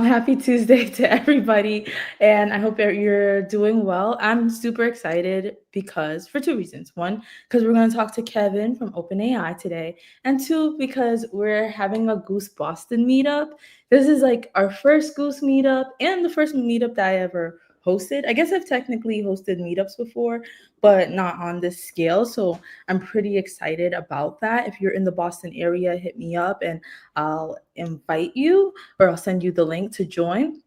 Happy Tuesday to everybody, and I hope that you're doing well. I'm super excited because for two reasons. One, because we're going to talk to Kevin from OpenAI today, and two, because we're having a Goose Boston meetup. This is like our first Goose meetup and the first meetup that I ever hosted. I guess I've technically hosted meetups before, but not on this scale. So I'm pretty excited about that. If you're in the Boston area, hit me up and I'll invite you or I'll send you the link to join.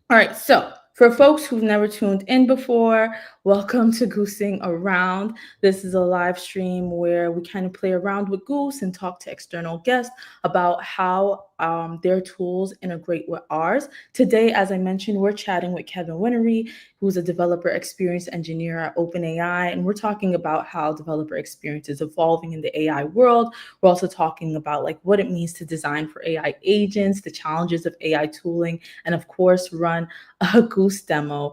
All right, so for folks who've never tuned in before, welcome to Goosing Around. This is a live stream where we kind of play around with Goose and talk to external guests about how their tools integrate with ours. Today, as I mentioned, we're chatting with Kevin Whinnery, who's a developer experience engineer at OpenAI, and we're talking about how developer experience is evolving in the AI world. We're also talking about like what it means to design for AI agents, the challenges of AI tooling, and of course, run a Goose demo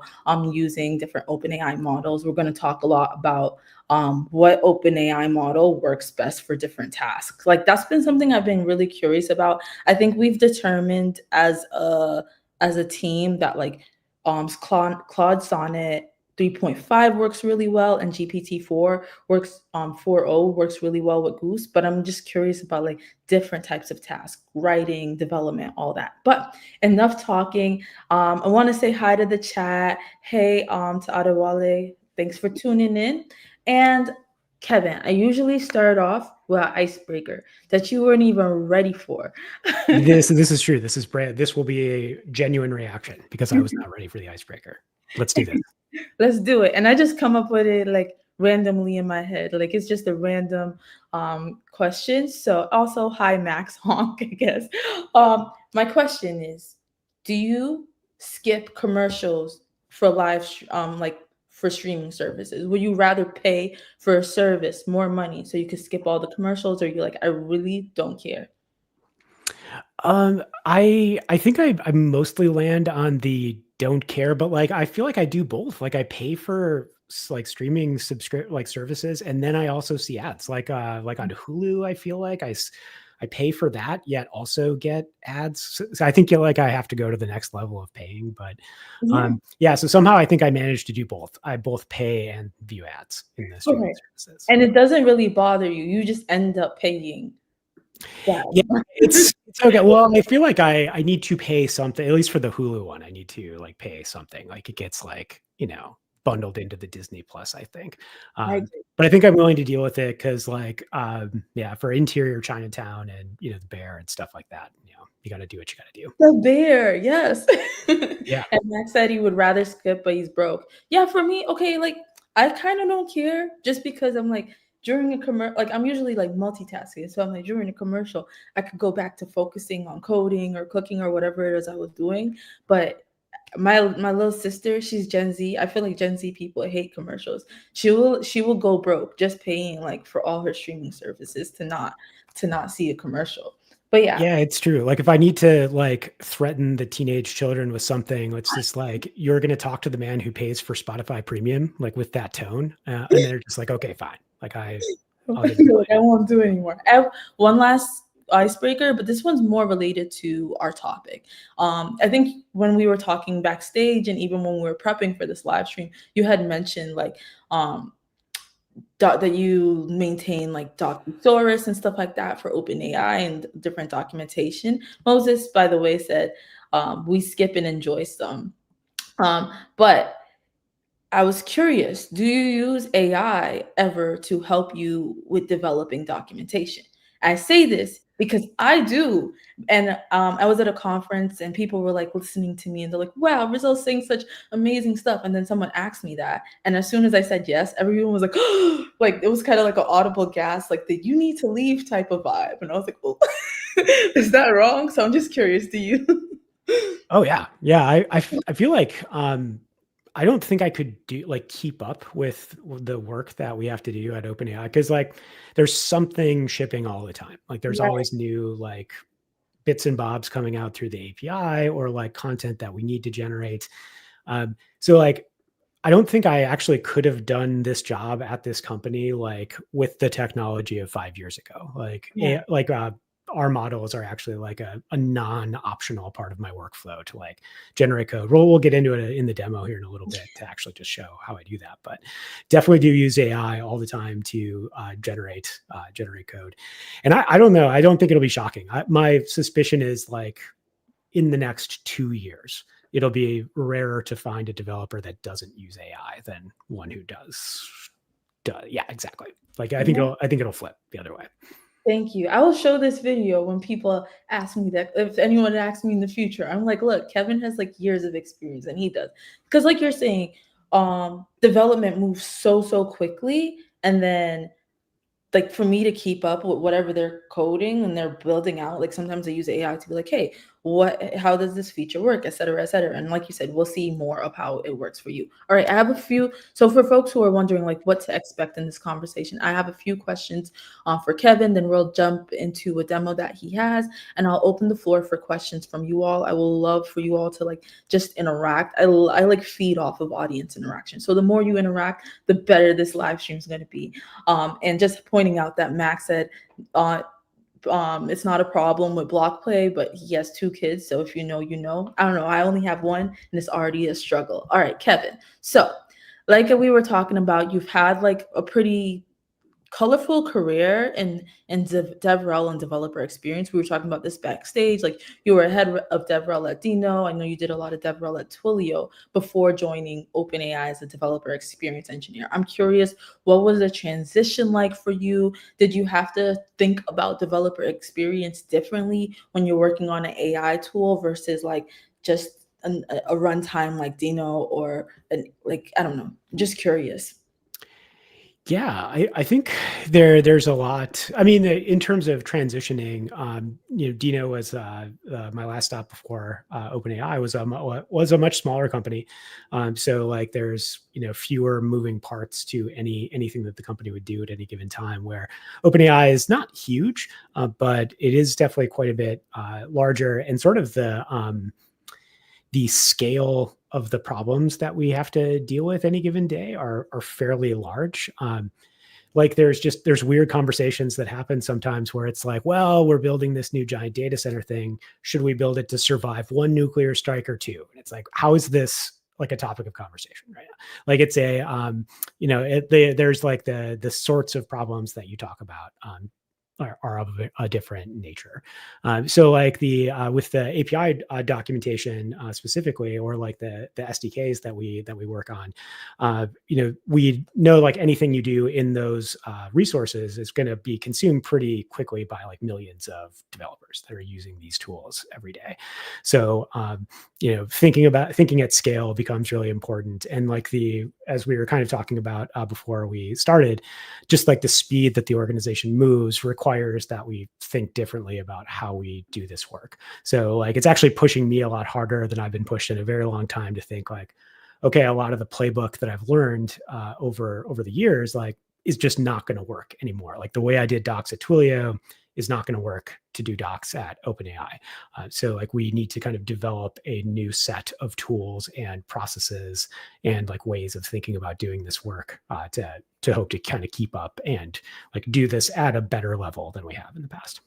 using different OpenAI models. We're going to talk a lot about what OpenAI model works best for different tasks. Like that's been something I've been really curious about. I think we've determined as a team that like Claude Sonnet 3.5 works really well and GPT-4 works 4.0 works really well with Goose, but I'm just curious about like different types of tasks, writing, development, all that. But enough talking. I want to say hi to the chat. Hey, to Adewale, thanks for tuning in. And Kevin, I usually start off with an icebreaker that you weren't even ready for. This is true. This will be a genuine reaction because I was not ready for the icebreaker. Let's do this. Let's do it. And I just come up with it like randomly in my head. Like it's just a random question. So also hi Max Honk, I guess. My question is, do you skip commercials for like for streaming services? Would you rather pay for a service more money so you could skip all the commercials, or you like I really don't care? I think I mostly land on the don't care, but like I feel like I do both. Like I pay for like streaming services, and then I also see ads. Like on Hulu, I feel like I pay for that, yet also get ads. So I think like I have to go to the next level of paying. But Yeah. yeah, so somehow I think I managed to do both. I both pay and view ads in the streaming Okay. services. And it doesn't really bother you. You just end up paying that. Yeah, it's okay. Well, I feel like I need to pay something, at least for the Hulu one. I need to like pay something. Like it gets like, bundled into the Disney Plus, I think. I But I think I'm willing to deal with it because like yeah, for interior Chinatown and the bear and stuff like that, you gotta do what you gotta do. The bear, yes. Yeah. And Max said he would rather skip, but he's broke. Yeah, for me, okay, like I kind of don't care just because I'm like during a commercial, like I'm usually like multitasking. So I'm like during a commercial, I could go back to focusing on coding or cooking or whatever it is I was doing. But my little sister, she's Gen Z. I feel like Gen Z people hate commercials. She will go broke just paying like for all her streaming services to not see a commercial. But yeah, Yeah, it's true. Like if I need to like threaten the teenage children with something, it's just like you're going to talk to the man who pays for Spotify Premium, like with that tone, and they're just like, okay, fine. Like I'll give you like I won't do it anymore. I have one last icebreaker, but this one's more related to our topic. I think when we were talking backstage and even when we were prepping for this live stream, you had mentioned like that you maintain like Docusaurus and stuff like that for OpenAI and different documentation. Moses, by the way, said we skip and enjoy some. But I was curious, do you use AI ever to help you with developing documentation? I say this because I do. And I was at a conference and people were like listening to me and they're like, wow, Rizzo's saying such amazing stuff. And then someone asked me that. And as soon as I said yes, everyone was like, like it was kind of like an audible gasp, like the you need to leave type of vibe. And I was like, oh, is that wrong? So I'm just curious, do you? Oh yeah. Yeah. I feel like I don't think I could keep up with the work that we have to do at OpenAI because like there's something shipping all the time. Like there's Right. always new like bits and bobs coming out through the API or like content that we need to generate. So like I don't think I actually could have done this job at this company like with the technology of 5 years ago. Yeah. our models are actually like a non-optional part of my workflow to like generate code. We'll get into it in the demo here in a little bit to actually just show how I do that. But definitely do use AI all the time to generate code. And I don't know. I don't think it'll be shocking. My suspicion is like in the next 2 years, it'll be rarer to find a developer that doesn't use AI than one who does. Yeah, exactly. Like I think it'll flip the other way. Thank you. I will show this video when people ask me that. If anyone asks me in the future, I'm like, look, Kevin has like years of experience, and he does. Because like you're saying, development moves so quickly, and then like for me to keep up with whatever they're coding and they're building out, like sometimes I use AI to be like, hey, how does this feature work, et cetera, et cetera. And like you said, we'll see more of how it works for you. All right, I have a few. So for folks who are wondering like what to expect in this conversation, I have a few questions for Kevin, then we'll jump into a demo that he has, and I'll open the floor for questions from you all. I will love for you all to like just interact. I like feed off of audience interaction. So the more you interact, the better this live stream is going to be. And just pointing out that Max said, it's not a problem with block play, but he has 2 kids. So if you know, you know. I don't know. I only have one, and it's already a struggle. All right, Kevin. So, like we were talking about, you've had like a pretty colorful career in DevRel and developer experience. We were talking about this backstage. Like you were head of DevRel at Dino. I know you did a lot of DevRel at Twilio before joining OpenAI as a developer experience engineer. I'm curious, what was the transition like for you? Did you have to think about developer experience differently when you're working on an AI tool versus like just a runtime like Dino or like, I don't know, just curious. Yeah, I think there's a lot. I mean, in terms of transitioning, Dino was my last stop before OpenAI was a much smaller company, so like there's fewer moving parts to anything that the company would do at any given time. Where OpenAI is not huge, but it is definitely quite a bit larger, and sort of the scale of the problems that we have to deal with any given day are fairly large. Like there's weird conversations that happen sometimes where it's like, well, we're building this new giant data center thing. Should we build it to survive 1 nuclear strike or 2? And it's like, how is this like a topic of conversation right now? Like it's there's like the sorts of problems that you talk about are of a different nature. So like with the API documentation specifically, or like the SDKs that we work on, we know like anything you do in those resources is going to be consumed pretty quickly by like millions of developers that are using these tools every day. So thinking at scale becomes really important. And like as we were kind of talking about before we started, just like the speed that the organization moves requires that we think differently about how we do this work. So like it's actually pushing me a lot harder than I've been pushed in a very long time to think like, okay, a lot of the playbook that I've learned over the years like is just not going to work anymore. Like the way I did docs at Twilio is not going to work to do docs at OpenAI. So like we need to kind of develop a new set of tools and processes and like ways of thinking about doing this work to hope to kind of keep up and like do this at a better level than we have in the past.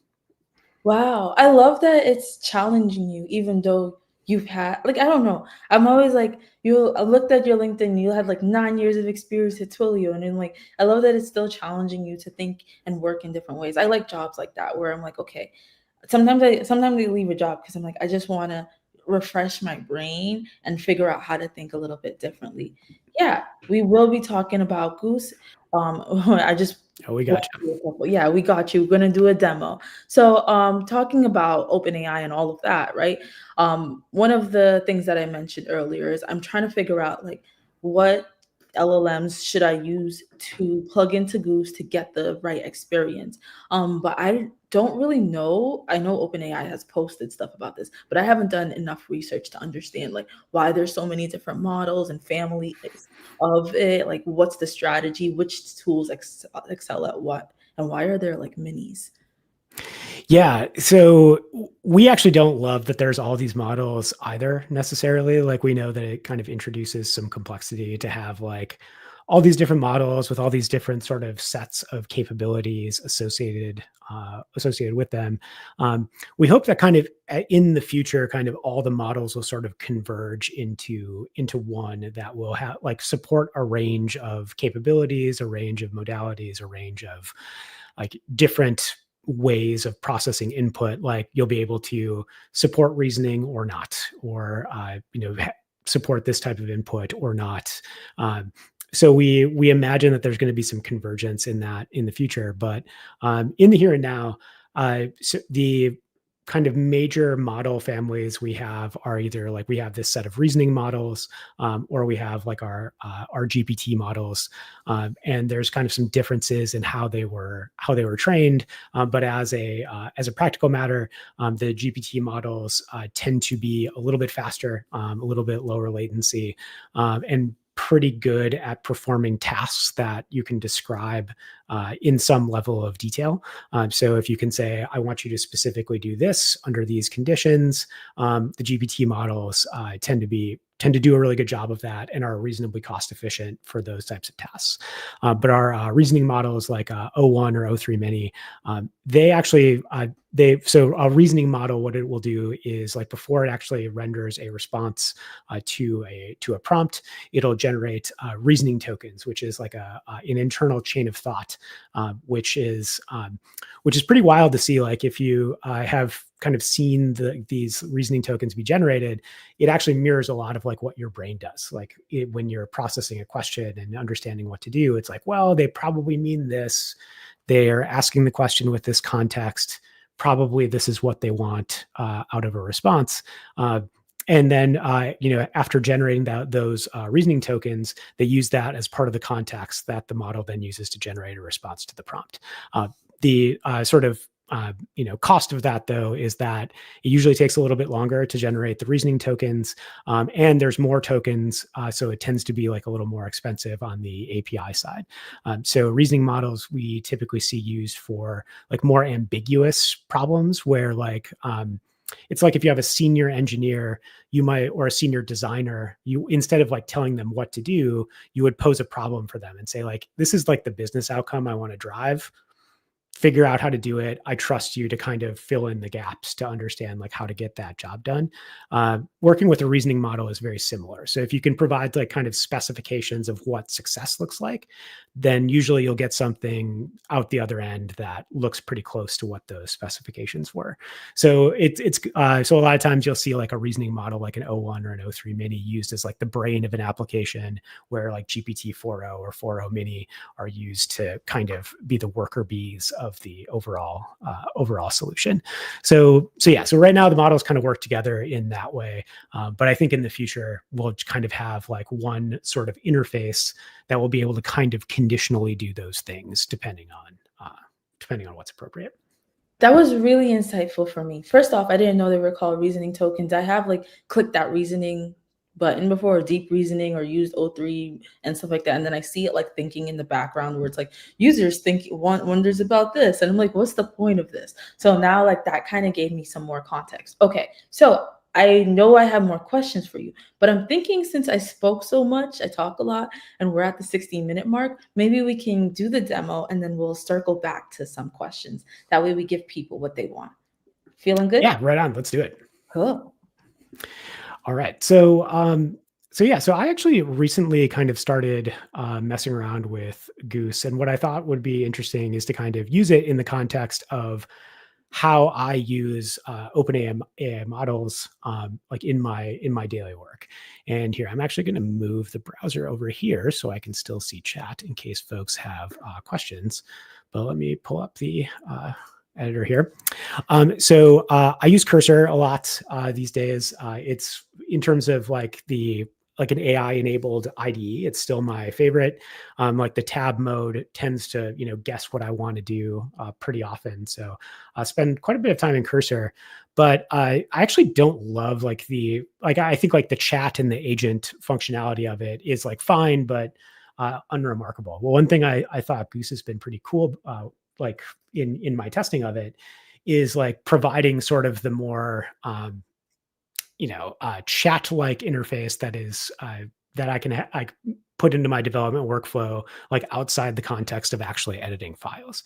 Wow, I love that it's challenging you, even though you've had like I don't know. I'm always like I looked at your LinkedIn. You had like 9 years of experience at Twilio, and then like I love that it's still challenging you to think and work in different ways. I like jobs like that where I'm like, okay, sometimes I leave a job because I'm like I just want to refresh my brain and figure out how to think a little bit differently. Yeah, we will be talking about Goose. I just Oh, we got you. yeah, we got you. We're gonna do a demo. So, talking about OpenAI and all of that, right? One of the things that I mentioned earlier is I'm trying to figure out like what LLMs should I use to plug into Goose to get the right experience. But I don't really know. I know OpenAI has posted stuff about this, but I haven't done enough research to understand like why there's so many different models and families of it. Like, what's the strategy? Which tools excel at what? And why are there like minis? Yeah. So we actually don't love that there's all these models either necessarily. Like we know that it kind of introduces some complexity to have like all these different models with all these different sort of sets of capabilities associated with them. We hope that kind of in the future, kind of all the models will sort of converge into one that will have like support a range of capabilities, a range of modalities, a range of like different ways of processing input. Like you'll be able to support reasoning or not, or support this type of input or not. So we imagine that there's going to be some convergence in that in the future, but in the here and now, so the kind of major model families we have are either like we have this set of reasoning models, or we have like our GPT models, and there's kind of some differences in how they were trained. But as a practical matter, the GPT models tend to be a little bit faster, a little bit lower latency, and pretty good at performing tasks that you can describe in some level of detail. So if you can say, I want you to specifically do this under these conditions, the GPT models tend to do a really good job of that and are reasonably cost efficient for those types of tasks. But our reasoning models like O1 or O3 Mini, they actually, so a reasoning model, what it will do is like before it actually renders a response to a prompt, it'll generate reasoning tokens, which is like an internal chain of thought, which is pretty wild to see. Like if you have kind of seen these reasoning tokens be generated, it actually mirrors a lot of like what your brain does. Like when you're processing a question and understanding what to do, it's like, well, they probably mean this. They're asking the question with this context. Probably this is what they want out of a response. And then, after generating those reasoning tokens, they use that as part of the context that the model then uses to generate a response to the prompt. The sort of cost of that, though, is that it usually takes a little bit longer to generate the reasoning tokens, and there's more tokens, so it tends to be like a little more expensive on the API side. So reasoning models we typically see used for like more ambiguous problems where like it's like if you have a senior engineer, or a senior designer, you instead of like telling them what to do, you would pose a problem for them and say like, this is like the business outcome I want to drive. Figure out how to do it. I trust you to kind of fill in the gaps to understand like how to get that job done. Working with a reasoning model is very similar. So if you can provide like kind of specifications of what success looks like, then usually you'll get something out the other end that looks pretty close to what those specifications were. So it's so a lot of times you'll see like a reasoning model like an O1 or an O3 Mini used as like the brain of an application, where like GPT 4.0 or 4.0 Mini are used to kind of be the worker bees of the overall solution. So right now the models kind of work together in that way, but I think in the future we'll kind of have like one sort of interface that will be able to kind of conditionally do those things depending on what's appropriate. That was really insightful for me. First off, I didn't know they were called reasoning tokens. I have like clicked that reasoning button before, or deep reasoning, or used O3 and stuff like that. And then I see it like thinking in the background where it's like users think wonders about this. And I'm like, what's the point of this? So now like that kind of gave me some more context. Okay. So I know I have more questions for you, but I'm thinking since I spoke so much, I talk a lot, and we're at the 60-minute mark, maybe we can do the demo and then we'll circle back to some questions. That way we give people what they want. Feeling good? Yeah, right on. Let's do it. Cool. All right. So I actually recently kind of started messing around with Goose, and what I thought would be interesting is to kind of use it in the context of how I use OpenAI models, like in my daily work. And here, I'm actually going to move the browser over here so I can still see chat in case folks have questions. But let me pull up the editor here. So I use Cursor a lot these days. It's in terms of like an AI enabled IDE. It's still my favorite. Like the tab mode tends to, guess what I want to do pretty often. So I spend quite a bit of time in Cursor, but I actually don't love I think like the chat and the agent functionality of it is like fine, but unremarkable. Well, one thing I thought Goose has been pretty cool, like in my testing of it, is like providing sort of the more chat-like interface that is that I can put into my development workflow, like outside the context of actually editing files.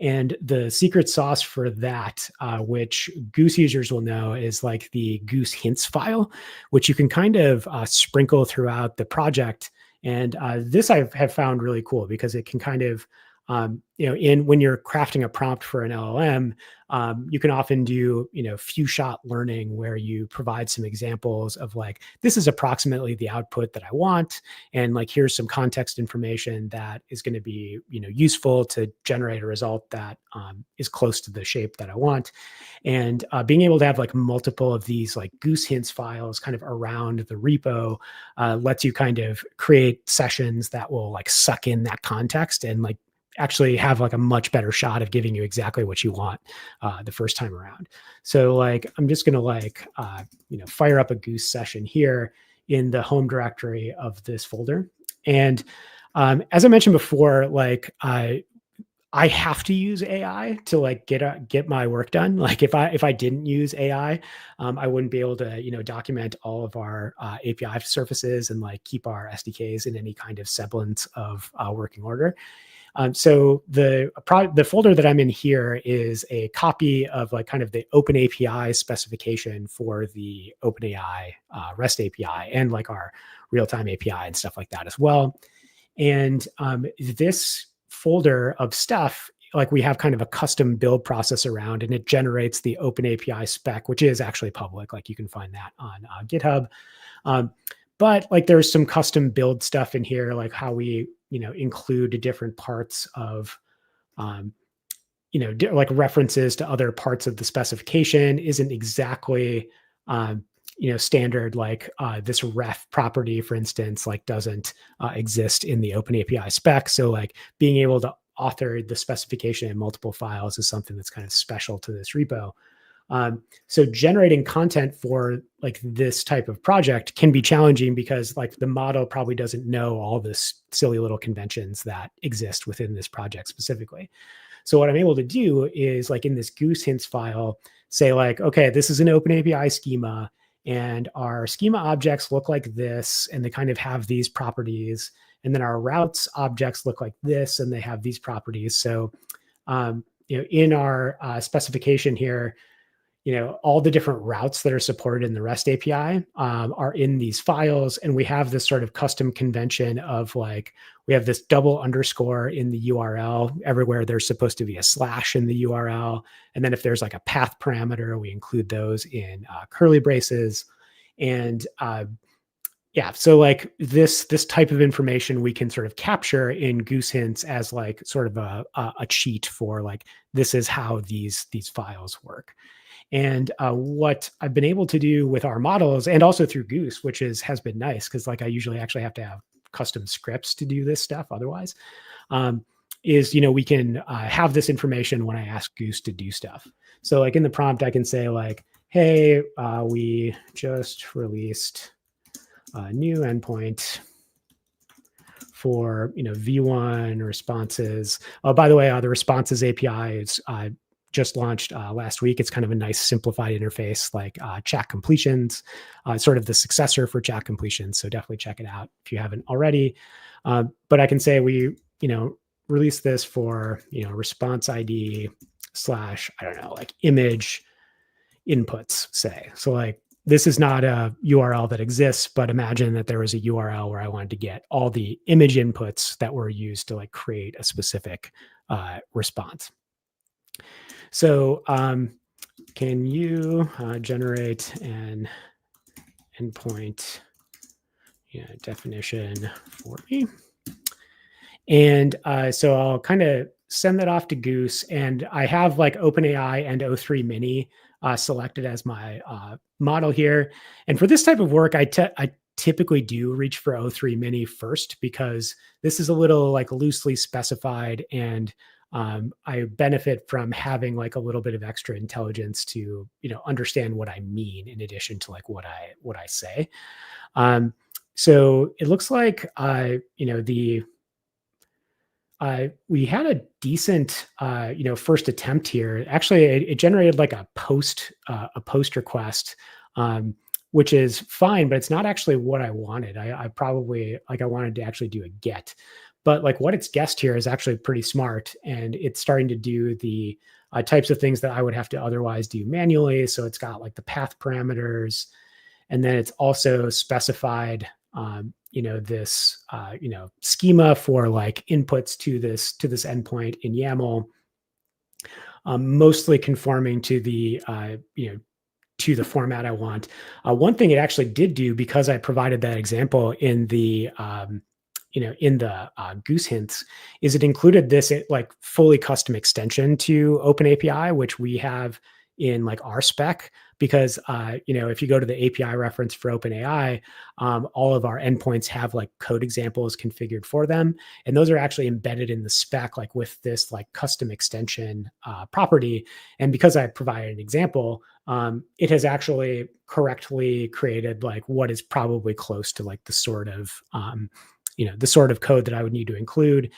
And the secret sauce for that, which Goose users will know, is like the Goose hints file, which you can kind of sprinkle throughout the project. And this I have found really cool because it can kind of, when you're crafting a prompt for an LLM, you can often do, few shot learning where you provide some examples of like, this is approximately the output that I want. And like, here's some context information that is going to be, useful to generate a result that is close to the shape that I want. And being able to have like multiple of these like Goose hints files kind of around the repo lets you kind of create sessions that will like suck in that context and like actually have like a much better shot of giving you exactly what you want the first time around. So like, I'm just going to like, fire up a Goose session here in the home directory of this folder. And as I mentioned before, like I have to use AI to like get my work done. Like if I didn't use AI, I wouldn't be able to document all of our API surfaces and like keep our SDKs in any kind of semblance of working order. So the folder that I'm in here is a copy of like kind of the OpenAPI specification for the OpenAI REST API and like our real-time API and stuff like that as well. And this folder of stuff, like we have kind of a custom build process around, and it generates the OpenAPI spec, which is actually public. Like you can find that on GitHub. But like there's some custom build stuff in here, like how we include different parts of, like references to other parts of the specification isn't exactly, standard. Like this ref property, for instance, like doesn't exist in the OpenAPI spec. So like being able to author the specification in multiple files is something that's kind of special to this repo. So generating content for like this type of project can be challenging because like the model probably doesn't know all this silly little conventions that exist within this project specifically. So what I'm able to do is like in this Goose hints file, say like, okay, this is an OpenAPI schema and our schema objects look like this, and they kind of have these properties. And then our routes objects look like this, and they have these properties. So, in our specification here, all the different routes that are supported in the REST API are in these files. And we have this sort of custom convention of like, we have this double underscore in the URL. Everywhere there's supposed to be a slash in the URL. And then if there's like a path parameter, we include those in curly braces. And so like this type of information we can sort of capture in Goose hints as like sort of a cheat for like, this is how these files work. And what I've been able to do with our models and also through Goose, which has been nice because like I usually actually have to have custom scripts to do this stuff otherwise, is, we can have this information when I ask Goose to do stuff. So like in the prompt, I can say like, hey, we just released a new endpoint for, V1 responses. Oh, by the way, the responses API is just launched last week. It's kind of a nice simplified interface like chat completions, sort of the successor for chat completions. So definitely check it out if you haven't already. But I can say we, release this for, response ID / I don't know, like image inputs, say. So like, this is not a URL that exists, but imagine that there was a URL where I wanted to get all the image inputs that were used to like create a specific response. So can you generate an endpoint definition for me? And so I'll kind of send that off to Goose, and I have like OpenAI and O3 Mini selected as my model here. And for this type of work, I typically do reach for O3 Mini first because this is a little like loosely specified, and I benefit from having like a little bit of extra intelligence to understand what I mean in addition to like what I say. So it looks like we had a decent first attempt here. Actually, it generated like a post request which is fine, but it's not actually what I wanted. I probably like I wanted to actually do a get, but like what it's guessed here is actually pretty smart, and it's starting to do the types of things that I would have to otherwise do manually. So it's got like the path parameters, and then it's also specified, this, schema for like inputs to this endpoint in YAML, mostly conforming to the, to the format I want. One thing it actually did do, because I provided that example in the, Goose hints, is it included this like fully custom extension to OpenAPI, which we have in like our spec. Because if you go to the API reference for OpenAI, all of our endpoints have like code examples configured for them, and those are actually embedded in the spec, like with this like custom extension property. And because I provided an example, it has actually correctly created like what is probably close to like the sort of code that I would need to include.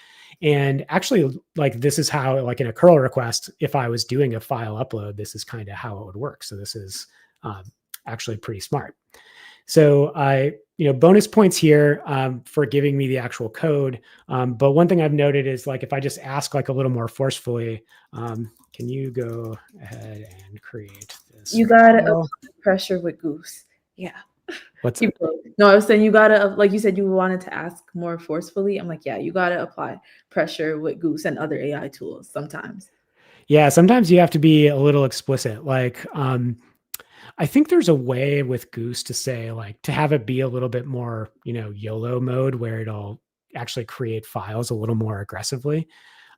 And actually, like this is how, like in a curl request, if I was doing a file upload, this is kind of how it would work. So this is actually pretty smart. So bonus points here for giving me the actual code. But one thing I've noted is like if I just ask like a little more forcefully, can you go ahead and create this? You gotta apply pressure with Goose. Yeah. What's that? No, I was saying you gotta, like you said, you wanted to ask more forcefully. I'm like, yeah, you gotta apply pressure with Goose and other AI tools sometimes. Yeah, sometimes you have to be a little explicit. Like, I think there's a way with Goose to say like to have it be a little bit more, YOLO mode, where it'll actually create files a little more aggressively.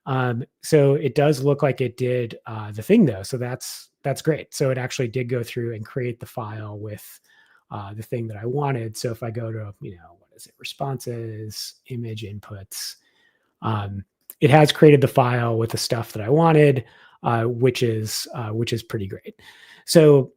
So it does look like it did the thing though. So that's great. So it actually did go through and create the file with the thing that I wanted. So if I go to, what is it? Responses, image inputs, it has created the file with the stuff that I wanted, which is pretty great. So,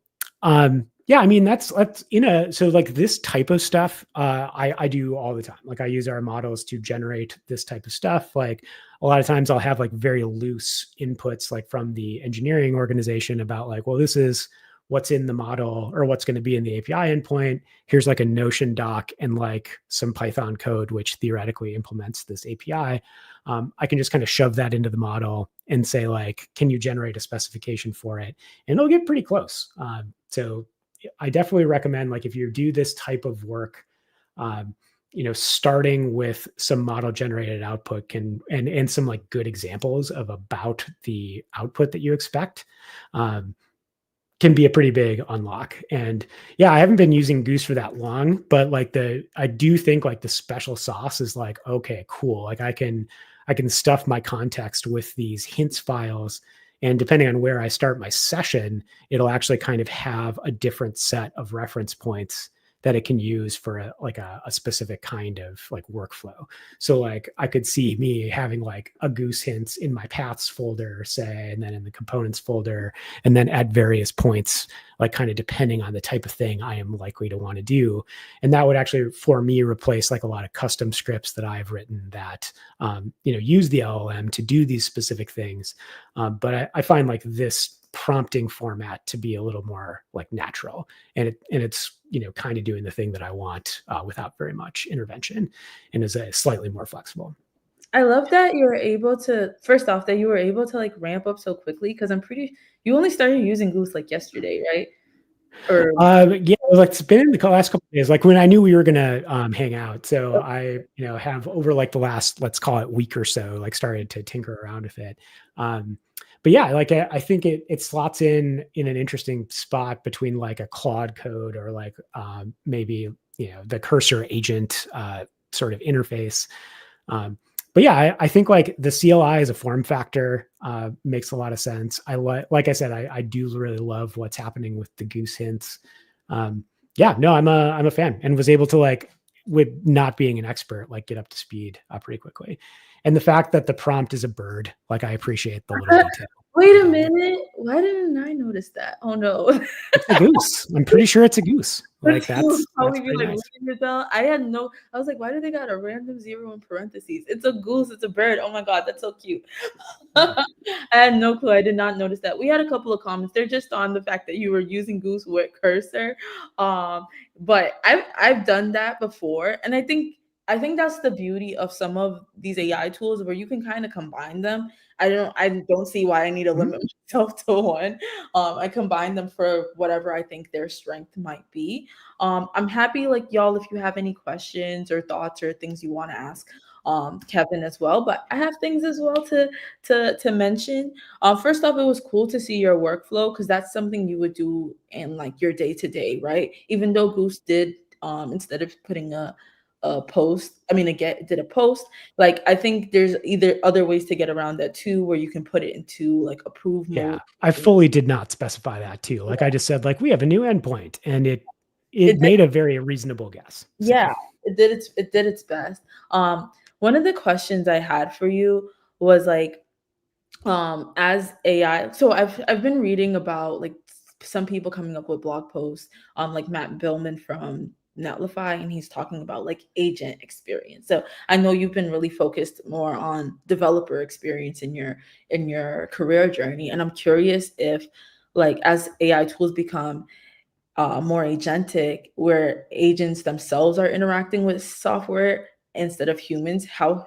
yeah, I mean, that's so like this type of stuff, I do all the time. Like I use our models to generate this type of stuff. Like a lot of times I'll have like very loose inputs, like from the engineering organization about like, well, this is what's in the model or what's going to be in the API endpoint. Here's like a Notion doc and like some Python code, which theoretically implements this API. I can just kind of shove that into the model and say like, can you generate a specification for it? And it'll get pretty close. So I definitely recommend, like, if you do this type of work, starting with some model generated output and some like good examples of about the output that you expect, can be a pretty big unlock. And yeah, I haven't been using Goose for that long, but like I do think like the special sauce is like, okay, cool. Like I can stuff my context with these hints files, and depending on where I start my session, it'll actually kind of have a different set of reference points that it can use for a specific kind of like workflow. So like I could see me having like a Goose hints in my paths folder, say, and then in the components folder, and then at various points, like kind of depending on the type of thing I am likely to want to do. And that would actually, for me, replace like a lot of custom scripts that I've written that, use the LLM to do these specific things. But I find like this prompting format to be a little more like natural, and it's kind of doing the thing that I want without very much intervention, and is slightly more flexible. I love that you were able to, first off, that you were able to like ramp up so quickly, because you only started using Goose like yesterday, right? Or yeah, like it's been in the last couple of days, like when I knew we were gonna hang out. So I have over like the last, let's call it, week or so, like started to tinker around with it. But yeah, like I think it slots in an interesting spot between like a Claude code or like maybe the cursor agent sort of interface. But yeah, I think like the CLI as a form factor makes a lot of sense. Like I said, I do really love what's happening with the Goose hints. Yeah, no, I'm a fan, and was able to, like, with not being an expert, like get up to speed pretty quickly. And the fact that the prompt is a bird, like I appreciate the little detail. Wait a minute. Why didn't I notice that? Oh no. It's a goose. I'm pretty sure it's a goose. But Like you would that's probably be pretty like nice. ringing your bell. I was like, why do they got a random zero in parentheses? It's a goose, it's a bird. Oh my god, that's so cute. Yeah. I had no clue. I did not notice that. We had a couple of comments. They're just on the fact that you were using goose with cursor. Um, but I've done that before, and I think that's the beauty of some of these AI tools where you can kind of combine them. I don't see why I need to Mhm. limit myself to one. I combine them for whatever I think their strength might be. I'm happy, like y'all, if you have any questions or thoughts or things you want to ask Kevin as well. But I have things as well to mention. First off, it was cool to see your workflow because that's something you would do in like your day to day, right? Even though Goose did instead of putting a post, I mean, did a post. Like I think there's either other ways to get around that too, where you can put it into like approve mode. Yeah. I fully did not specify that too. Like I just said, like, we have a new endpoint, and it It made a very reasonable guess. So Yeah, it did its best. One of the questions I had for you was like, as AI. So I've been reading about like some people coming up with blog posts, like Matt Billman from Netlify, and he's talking about like agent experience. So I know you've been really focused more on developer experience in your career journey, and I'm curious if like as AI tools become more agentic, where agents themselves are interacting with software instead of humans. How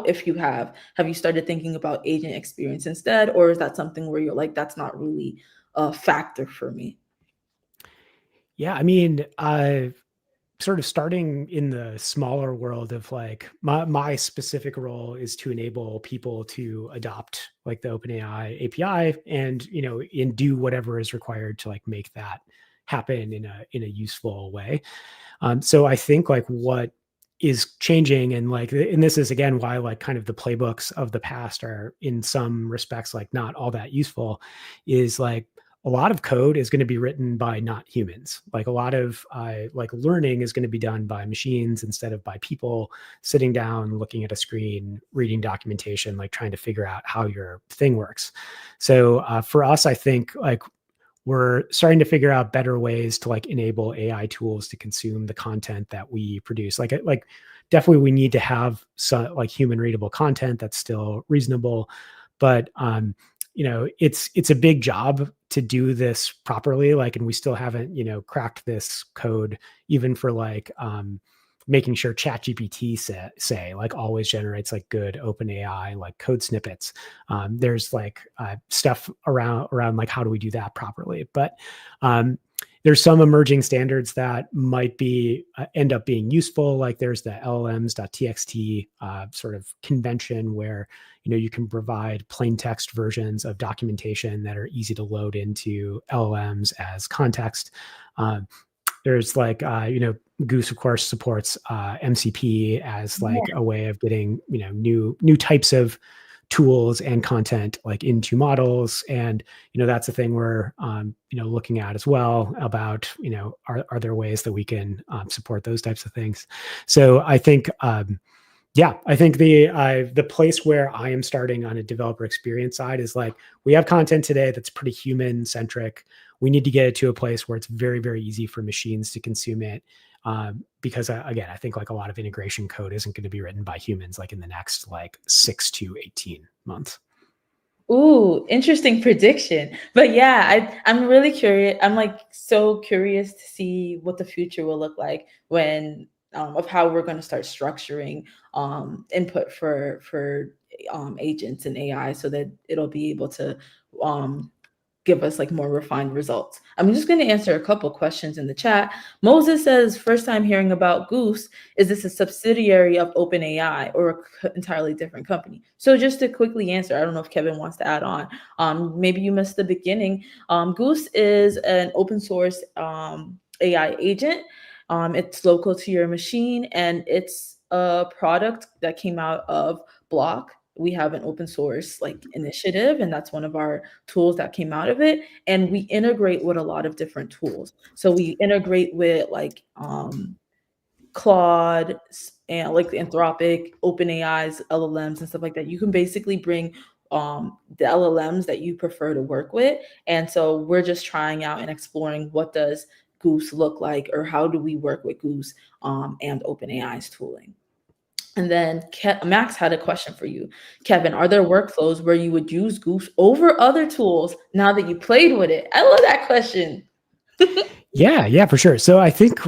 if you have you started thinking about agent experience instead, or is that something where you're like that's not really a factor for me? yeah, I mean, sort of starting in the smaller world of like my specific role is to enable people to adopt like the OpenAI API, and and do whatever is required to like make that happen in a useful way. So I think like what is changing, and like, and this is again why like kind of the playbooks of the past are in some respects like not all that useful, is like a lot of code is going to be written by not humans. Like a lot of like learning is going to be done by machines instead of by people sitting down, looking at a screen, reading documentation, like trying to figure out how your thing works. So for us, I think like we're starting to figure out better ways to like enable AI tools to consume the content that we produce. Like definitely we need to have some like human readable content that's still reasonable, but it's a big job to do this properly. Like, and we still haven't cracked this code even for like making sure ChatGPT say like always generates like good OpenAI like code snippets. There's like stuff around like how do we do that properly, but there's some emerging standards that might be end up being useful. Like there's the LLMs.txt sort of convention where you can provide plain text versions of documentation that are easy to load into LLMs as context. There's like Goose of course supports MCP as like a way of getting new types of tools and content like into models, and that's a thing we're looking at as well about are there ways that we can support those types of things. So I think I think the place where I am starting on a developer experience side is like we have content today that's pretty human centric. We need to get it to a place where it's very, very easy for machines to consume it. Because again, I think like a lot of integration code isn't going to be written by humans like in the next like 6 to 18 months. Ooh, interesting prediction. But yeah, I'm really curious. I'm like so curious to see what the future will look like when of how we're going to start structuring input for agents and AI so that it'll be able to um give us like more refined results. I'm just going to answer a couple questions in the chat. Moses says, first time hearing about Goose. Is this a subsidiary of OpenAI or entirely different company? So just to quickly answer, I don't know if Kevin wants to add on. Maybe you missed the beginning. Goose is an open source AI agent. It's local to your machine, and it's a product that came out of Block. We have an open source like initiative, and that's one of our tools that came out of it. And we integrate with a lot of different tools. So we integrate with like Claude and like Anthropic, OpenAI's LLMs and stuff like that. You can basically bring the LLMs that you prefer to work with. And so we're just trying out and exploring what does Goose look like, or how do we work with Goose and OpenAI's tooling. And then Max had a question for you. Kevin, are there workflows where you would use Goose over other tools now that you played with it? I love that question. Yeah, for sure. So I think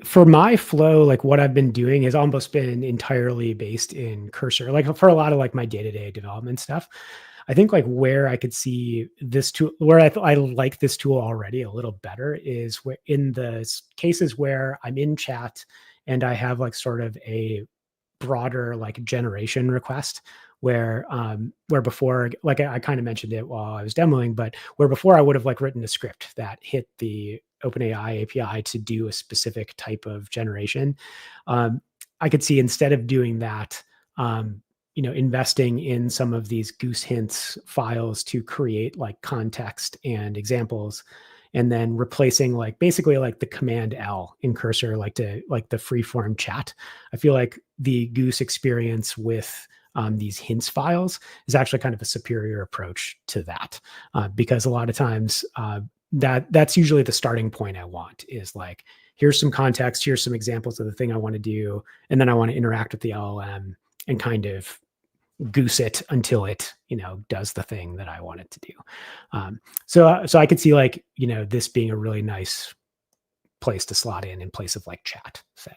for my flow, like what I've been doing has almost been entirely based in Cursor. Like for a lot of like my day-to-day development stuff, I think like where I could see this tool, where I like this tool already a little better is where in the cases where I'm in chat and I have like sort of a broader like generation request where before, like I kind of mentioned it while I was demoing, but where before I would have like written a script that hit the OpenAI API to do a specific type of generation. I could see instead of doing that, investing in some of these Goose hints files to create like context and examples, and then replacing like basically like the command L in Cursor, like to like the freeform chat. I feel like the Goose experience with these hints files is actually kind of a superior approach to that, because a lot of times that's usually the starting point I want is like, here's some context, here's some examples of the thing I want to do, and then I want to interact with the LLM and kind of goose it until it does the thing that I want it to do. So I could see like this being a really nice place to slot in place of like chat, say.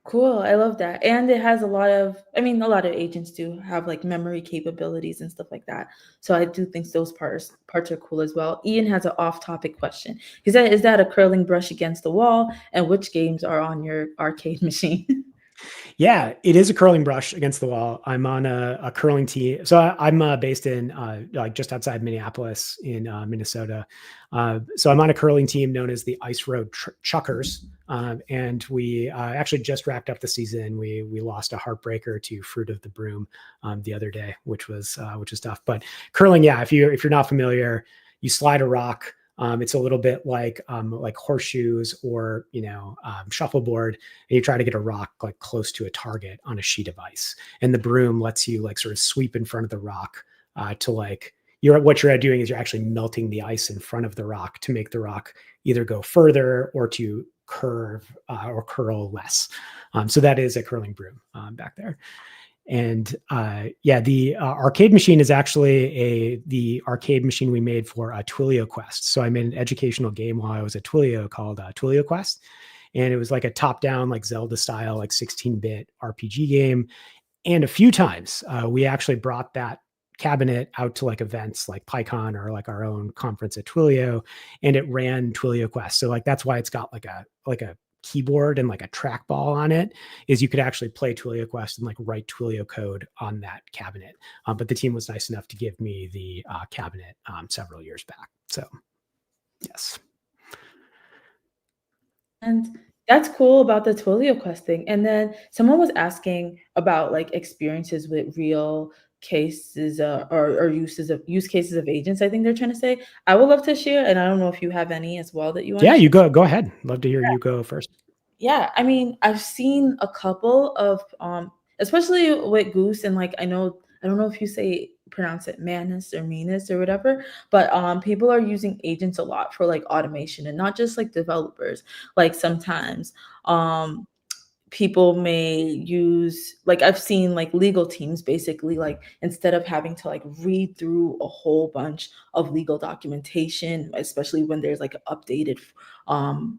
Cool. I love that. And it has a lot of, I mean, a lot of agents do have like memory capabilities and stuff like that. So I do think those parts are cool as well. Ian has an off-topic question. He said, "Is that a curling brush against the wall? And which games are on your arcade machine?" Yeah, it is a curling brush against the wall. I'm on a curling team. So I'm based in like just outside Minneapolis in Minnesota. So I'm on a curling team known as the Ice Road Chuckers. And we actually just wrapped up the season. We lost a heartbreaker to Fruit of the Broom the other day, which was tough. But curling, yeah, if you're not familiar, you slide a rock. It's a little bit like horseshoes or shuffleboard, and you try to get a rock like close to a target on a sheet of ice. And the broom lets you like sort of sweep in front of the rock to like what you're doing is you're actually melting the ice in front of the rock to make the rock either go further or to curve or curl less. So that is a curling broom back there. And the arcade machine is actually the arcade machine we made for Twilio Quest. So I made an educational game while I was at Twilio called Twilio Quest, and it was like a top-down, like Zelda style, like 16-bit RPG game. And a few times we actually brought that cabinet out to like events like PyCon or like our own conference at Twilio, and it ran Twilio Quest. So like that's why it's got like a keyboard and like a trackball on it, is you could actually play Twilio Quest and like write Twilio code on that cabinet. But the team was nice enough to give me the cabinet several years back. So yes. And that's cool about the Twilio Quest thing. And then someone was asking about like experiences with real cases or use cases of agents. I think they're trying to say. I would love to share, and I don't know if you have any as well that you want Yeah, to you share. go ahead. Love to hear you go first. Yeah, I mean, I've seen a couple of especially with Goose, and like I don't know if you pronounce it Manus or Minus or whatever, but people are using agents a lot for like automation, and not just like developers. Like sometimes people may use, like I've seen like legal teams basically, like instead of having to like read through a whole bunch of legal documentation, especially when there's like an updated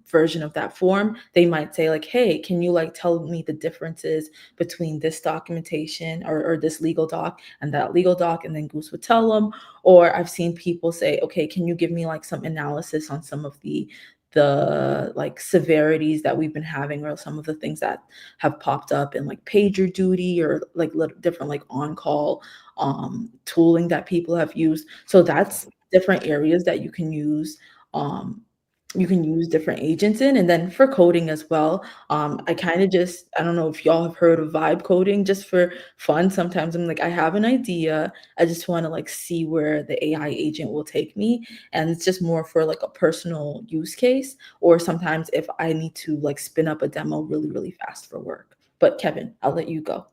version of that form, they might say like, hey, can you like tell me the differences between this documentation or this legal doc and that legal doc, and then Goose would tell them. Or I've seen people say, okay, can you give me like some analysis on some of the like severities that we've been having, or some of the things that have popped up in like pager duty, or like different like on-call tooling that people have used. So that's different areas that um you can use different agents in. And then for coding as well, I kind of just, I don't know if y'all have heard of vibe coding. Just for fun, sometimes I'm like, I have an idea, I just want to like see where the AI agent will take me, and it's just more for like a personal use case, or sometimes if I need to like spin up a demo really fast for work. But Kevin, I'll let you go.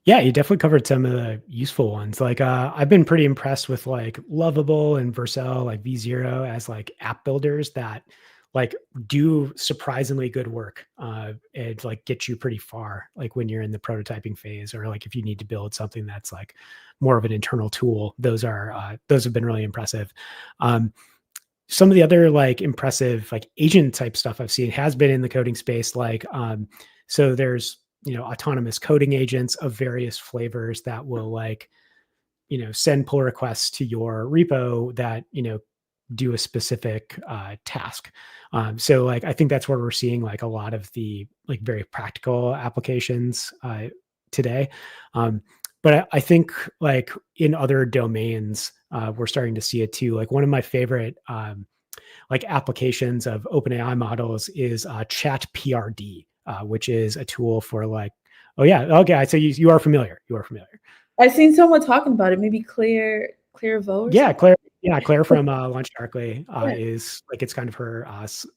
Yeah, you definitely covered some of the useful ones. Like, I've been pretty impressed with like Lovable and Vercel, like V0 as like app builders that like do surprisingly good work. And like get you pretty far, like when you're in the prototyping phase, or like if you need to build something that's like more of an internal tool. Those have been really impressive. Um, some of the other like impressive like agent type stuff I've seen has been in the coding space. Like, so there's autonomous coding agents of various flavors that will like send pull requests to your repo that do a specific task. So like I think that's where we're seeing like a lot of the like very practical applications today. Um, but I think like in other domains, we're starting to see it too. Like one of my favorite like applications of OpenAI models is Chat PRD, which is a tool for like, oh yeah, okay, so you are familiar. You are familiar. I've seen someone talking about it. Maybe Claire Vo or Yeah, something. Claire. Yeah, Claire from Launch Darkly Yeah. is like it's kind of her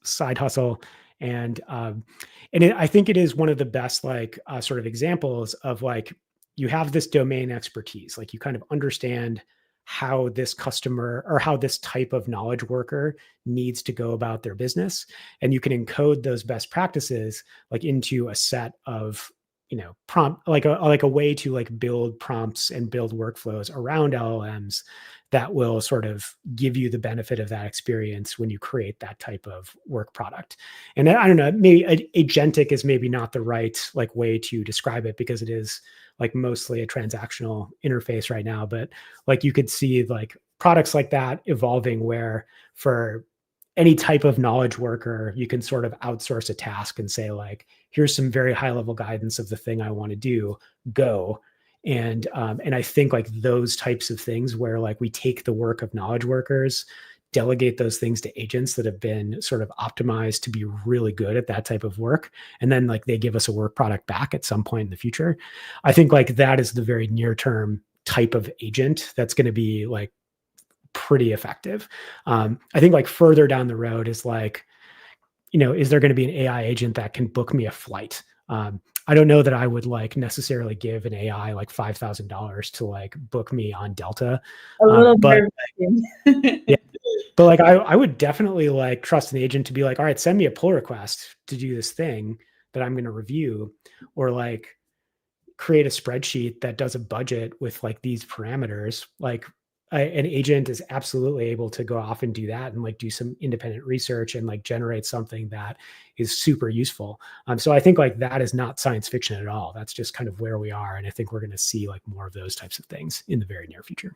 side hustle, and I think it is one of the best like sort of examples of like you have this domain expertise, like you kind of understand how this customer or how this type of knowledge worker needs to go about their business, and you can encode those best practices like into a set of prompt like a way to like build prompts and build workflows around LLMs that will sort of give you the benefit of that experience when you create that type of work product. And I don't know, maybe agentic is maybe not the right like way to describe it because it is like mostly a transactional interface right now, but like you could see like products like that evolving where for any type of knowledge worker, you can sort of outsource a task and say like, here's some very high level guidance of the thing I want to do, go. And I think like those types of things where like we take the work of knowledge workers, delegate those things to agents that have been sort of optimized to be really good at that type of work, and then like they give us a work product back at some point in the future. I think like that is the very near term type of agent that's going to be like pretty effective. I think like further down the road is like, is there going to be an AI agent that can book me a flight? I don't know that I would like necessarily give an AI like $5,000 to like book me on Delta, A little but nerve-wracking. yeah, but like I would definitely like trust an agent to be like, all right, send me a pull request to do this thing that I'm going to review, or like create a spreadsheet that does a budget with like these parameters. Like an agent is absolutely able to go off and do that and like do some independent research and like generate something that is super useful. So I think like that is not science fiction at all. That's just kind of where we are. And I think we're going to see like more of those types of things in the very near future.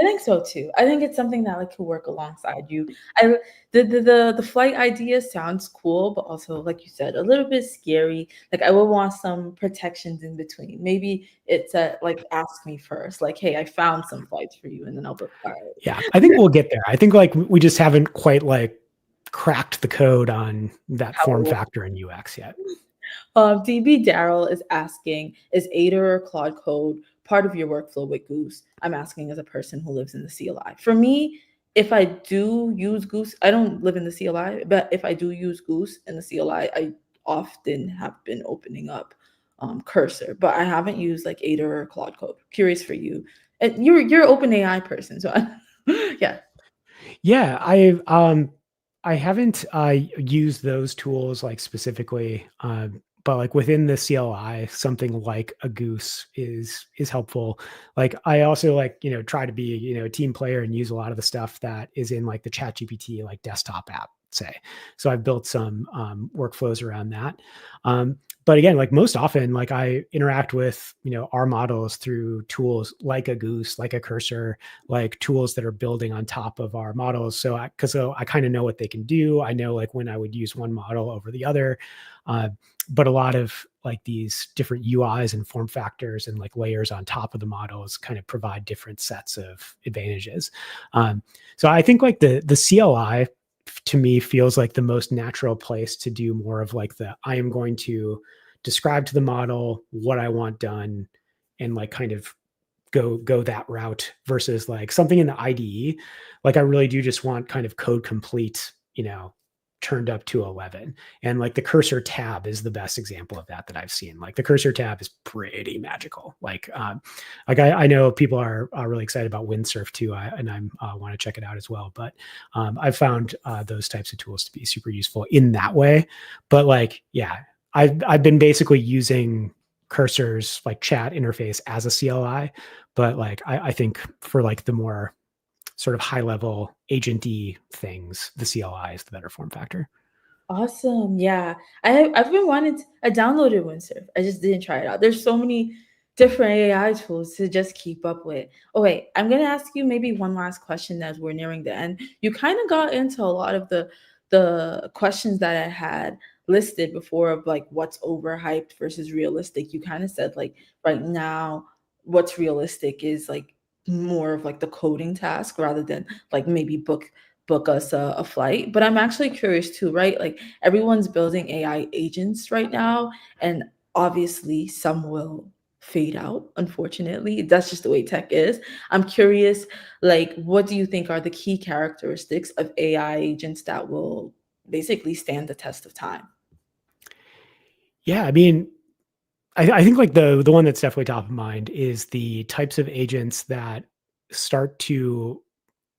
I think so too. I think it's something that like could work alongside you. I the flight idea sounds cool, but also like you said, a little bit scary. Like I would want some protections in between. Maybe it's a like ask me first, like, hey, I found some flights for you, and then I'll book. All Yeah, I think we'll get there. I think like we just haven't quite like cracked the code on that form right. factor in UX yet. DB Daryl is asking, is Ada or Claude Code part of your workflow with Goose? I'm asking as a person who lives in the CLI. For me, if I do use Goose, I don't live in the CLI, but if I do use Goose in the CLI, I often have been opening up Cursor, but I haven't used like Ada or Claude Code. Curious for you. And you're an OpenAI person, so yeah. Yeah, I haven't used those tools like specifically, but like within the CLI, something like a Goose is helpful. Like I also like try to be a team player and use a lot of the stuff that is in like the ChatGPT like desktop app. Say, so I've built some workflows around that. But again, like most often, like I interact with our models through tools like a Goose, like a Cursor, like tools that are building on top of our models. So I kind of know what they can do. I know like when I would use one model over the other. But a lot of like these different UIs and form factors and like layers on top of the models kind of provide different sets of advantages. So I think like the CLI to me feels like the most natural place to do more of like I am going to describe to the model what I want done and like kind of go that route versus like something in the IDE. Like I really do just want kind of code complete, turned up to 11. And like the cursor tab is the best example of that I've seen. Like the cursor tab is pretty magical. Like I know people are really excited about windsurf too, and I want to check it out as well. But I've found those types of tools to be super useful in that way. But like, yeah, I've been basically using cursors like chat interface as a CLI, but like I think for like the more sort of high level agenty things, the CLI is the better form factor. Awesome. Yeah. I've been wanting to, I downloaded Windsurf. I just didn't try it out. There's so many different AI tools to just keep up with. Oh wait, I'm gonna ask you maybe one last question as we're nearing the end. You kind of got into a lot of the questions that I had listed before of like what's overhyped versus realistic. You kind of said like right now what's realistic is like more of like the coding task rather than like maybe book us a flight. But I'm actually curious too, right? Like everyone's building AI agents right now, and obviously some will fade out, unfortunately. That's just the way tech is. I'm curious, like, what do you think are the key characteristics of AI agents that will basically stand the test of time? Yeah, I mean, I think like the one that's definitely top of mind is the types of agents that start to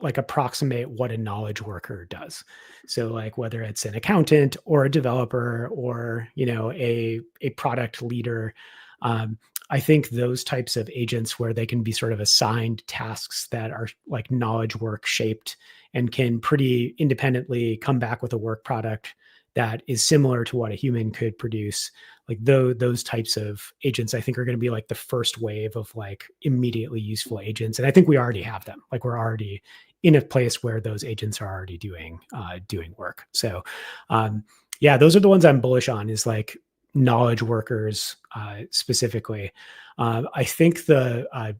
like approximate what a knowledge worker does. So like whether it's an accountant or a developer or a product leader, I think those types of agents where they can be sort of assigned tasks that are like knowledge work shaped and can pretty independently come back with a work product that is similar to what a human could produce. Like those types of agents I think are going to be like the first wave of like immediately useful agents, and I think we already have them. Like we're already in a place where those agents are already doing work. So yeah, those are the ones I'm bullish on, is like knowledge workers specifically. I think the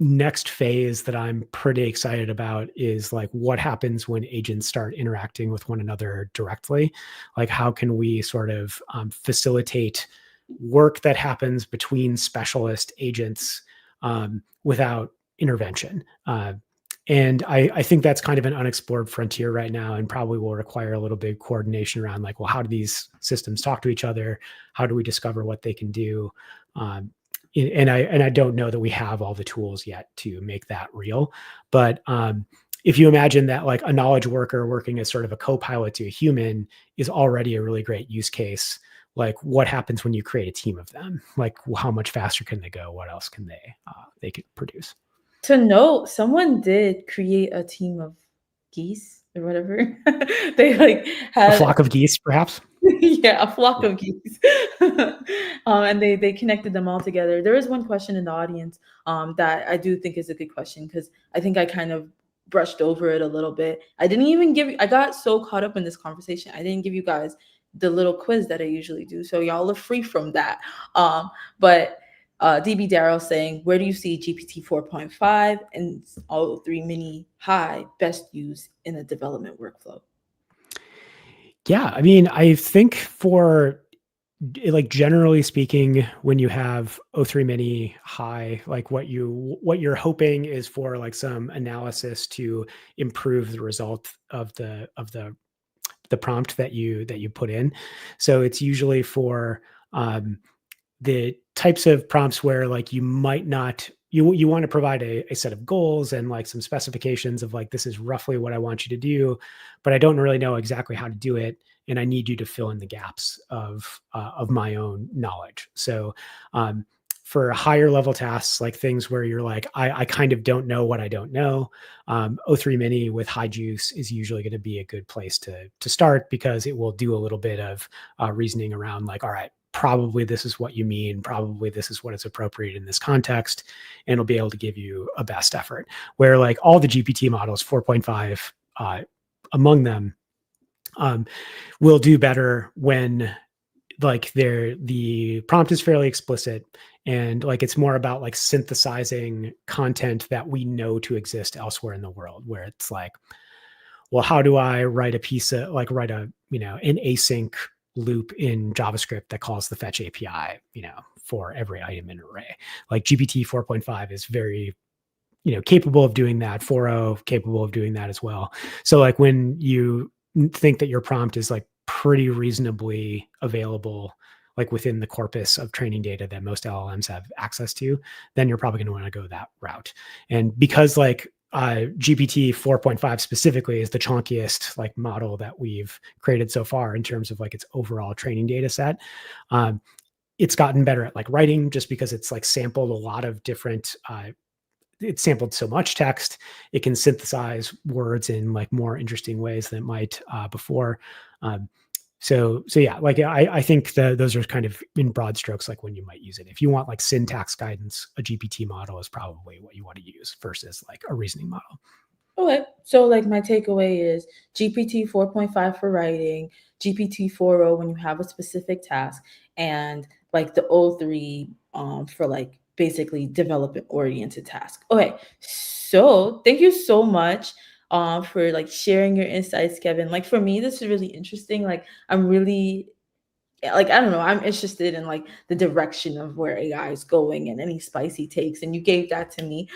next phase that I'm pretty excited about is like what happens when agents start interacting with one another directly. Like how can we sort of facilitate work that happens between specialist agents without intervention. And I think that's kind of an unexplored frontier right now, and probably will require a little bit of coordination around like, well, how do these systems talk to each other? How do we discover what they can do? And I don't know that we have all the tools yet to make that real. But if you imagine that like a knowledge worker working as sort of a co-pilot to a human is already a really great use case, like what happens when you create a team of them? Like how much faster can they go? What else can they could produce? To note, someone did create a team of geese or whatever. They like A had flock of geese, perhaps? yeah, a flock Yeah. of geese. And they connected them all together. There is one question in the audience that I do think is a good question because I think I kind of brushed over it a little bit. I didn't even I got so caught up in this conversation. I didn't give you guys the little quiz that I usually do. So y'all are free from that. But DB Darrell saying, where do you see GPT 4.5 and all three mini high best used in a development workflow? Yeah, I mean, I think for like generally speaking, when you have O3 mini high, like what you're hoping is for like some analysis to improve the result of the prompt that you put in. So it's usually for the types of prompts where like you might not you want to provide a set of goals and like some specifications of like, this is roughly what I want you to do, but I don't really know exactly how to do it, and I need you to fill in the gaps of my own knowledge. So for higher level tasks, like things where you're like, I kind of don't know what I don't know, O3 mini with high juice is usually going to be a good place to start, because it will do a little bit of reasoning around like, all right, probably this is what you mean, probably this is what is appropriate in this context, and it'll be able to give you a best effort. Where like all the GPT models, 4.5 among them, will do better when like the prompt is fairly explicit, and like it's more about like synthesizing content that we know to exist elsewhere in the world, where it's like, well, how do I write a piece of like write a an async loop in JavaScript that calls the fetch API, for every item in an array. Like GPT 4.5 is very, capable of doing that. 4.0 capable of doing that as well. So like when you think that your prompt is like pretty reasonably available, like within the corpus of training data that most LLMs have access to, then you're probably going to want to go that route. And because like GPT 4.5 specifically is the chunkiest like model that we've created so far in terms of like its overall training data set, it's gotten better at like writing just because it's like sampled a lot of different it's sampled so much text, it can synthesize words in like more interesting ways than it might before. So yeah, like I think those are kind of in broad strokes, like when you might use it. If you want like syntax guidance, a GPT model is probably what you want to use versus like a reasoning model. Okay, so like my takeaway is GPT 4.5 for writing, GPT 4.0 when you have a specific task, and like the O3 for like basically development oriented task. Okay, so thank you so much for like sharing your insights, Kevin. Like for me, this is really interesting. Like I'm really like I don't know, I'm interested in like the direction of where AI is going and any spicy takes, and you gave that to me.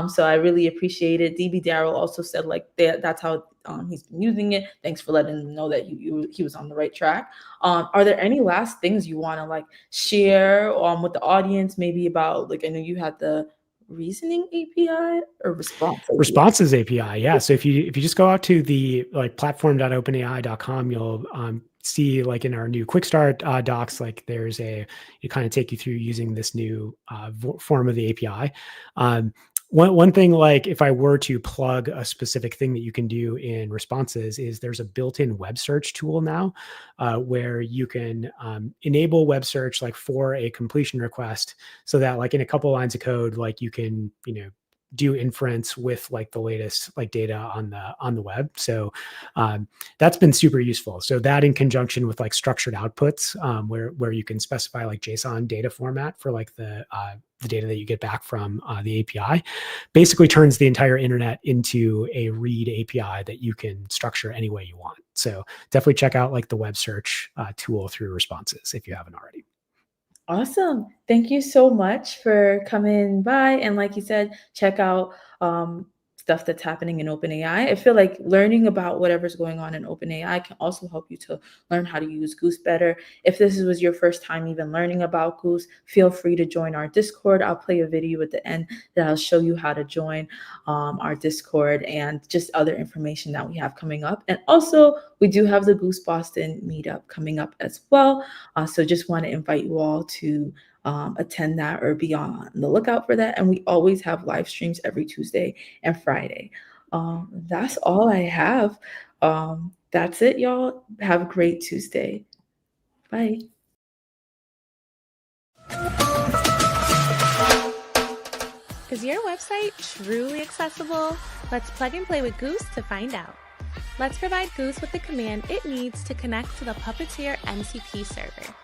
So I really appreciate it. DB Darrell also said like that's how he's been using it. Thanks for letting him know that he was on the right track. Are there any last things you want to like share with the audience, maybe about like I know you had the reasoning API or responses API? Yeah. So if you just go out to the like platform.openai.com, you'll see like in our new quick start docs, like there's it kind of take you through using this new form of the API. One thing, like if I were to plug a specific thing that you can do in responses is there's a built-in web search tool now where you can enable web search like for a completion request so that like in a couple lines of code, like you can, do inference with like the latest like data on the web. So that's been super useful. So that in conjunction with like structured outputs where you can specify like JSON data format for like the data that you get back from the API, basically turns the entire internet into a read API that you can structure any way you want. So definitely check out like the web search tool through responses if you haven't already. Awesome. Thank you so much for coming by. And like you said, check out stuff that's happening in OpenAI. I feel like learning about whatever's going on in OpenAI can also help you to learn how to use Goose better. If this was your first time even learning about Goose, feel free to join our Discord. I'll play a video at the end that'll show you how to join our Discord and just other information that we have coming up. And also, we do have the Goose Boston meetup coming up as well. So just want to invite you all to attend that or be on the lookout for that. And we always have live streams every Tuesday and Friday. That's all I have. That's it, y'all. Have a great Tuesday. Bye. Is your website truly accessible? Let's plug and play with Goose to find out. Let's provide Goose with the command it needs to connect to the Puppeteer MCP server.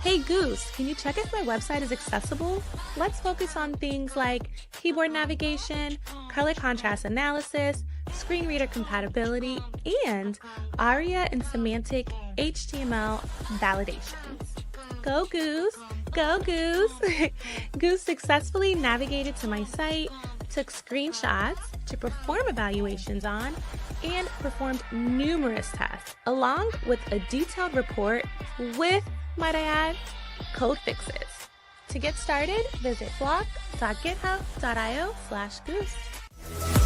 Hey Goose, can you check if my website is accessible? Let's focus on things like keyboard navigation, color contrast analysis, screen reader compatibility, and ARIA and semantic HTML validations. Go Goose! Go Goose! Goose successfully navigated to my site, took screenshots to perform evaluations on, and performed numerous tests, along with a detailed report with, might I add, code fixes. To get started, visit block.github.io/Goose.